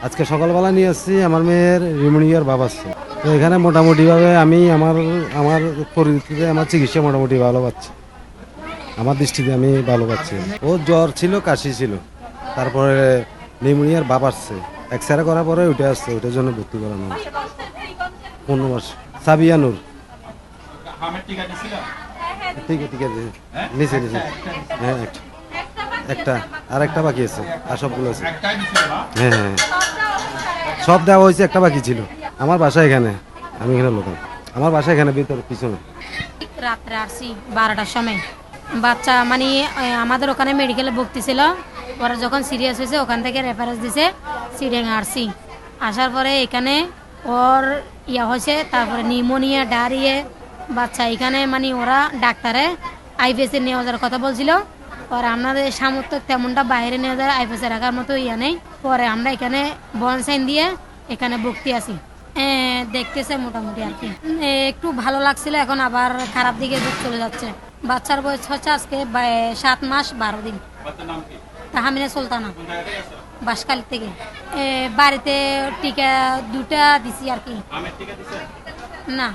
আজকে সকালবেলা নিয়ে আসছি আমার মেয়ের রিমোনিয়ার বাবা আসছে। তো এখানে মোটামুটিভাবে আমি আমার আমার পরিস্থিতিতে আমার চিকিৎসা মোটামুটি ভালো পাচ্ছি, আমার দৃষ্টিতে আমি ভালো পাচ্ছি। ও জ্বর ছিল, কাশি ছিল, তারপরে নিউমোনিয়ার বাপ আসছে, এক্সরে করার পরে উঠে আসছে, ওইটার জন্য ভর্তি করানো হয়েছে। 15 মাস। সাবিয়া নূর। ঠিক আছে ঠিক আছে, নিচে নিচে। হ্যাঁ একটা আর একটা বাকি আছে, আর সবগুলো আছে। হ্যাঁ হ্যাঁ, সব দেওয়া হয়েছে, একটা বাকি ছিল। আমার বাসা এখানে, আমি এখানে লোকাল। আমার বাসা এখানে ভিতরে পিছনে। রাত্রে আসছি 12টার সময়। বাচ্চা মানে আমাদের ওখানে মেডিকেলে ভর্তি ছিল। ওরা যখন সিরিয়াস হয়েছে ওখান থেকে রেফারেন্স দিছে সিডেঙ্গা আসছি। আসার পরে এখানে ওর হয়েছে, তারপরে নিউমোনিয়া, ডায়রিয়া। বাচ্চা এখানে মানে ওরা ডাক্তারে আইপিএসে নিয়ে যাওয়ার কথা বলছিল। পরে আমাদের সামর্থ্য তেমনটা বাইরে নিয়ে যাওয়ার আইপিএসে রাখার মতো নেই। পরে আমরা এখানে বনসাইন দিয়ে এখানে ভর্তি আছি। দেখতেছে মোটামুটি আর কি। একটু ভালো লাগছিল, এখন আবার খারাপ দিকে চলে যাচ্ছে। বাচ্চার বয়স হচ্ছে আজকে 7 মাস 12 দিন। তাহমিনা সুলতানা, বাঁশখালী থেকে। বাড়িতে টিকা 2টা দিছি আর কি। না।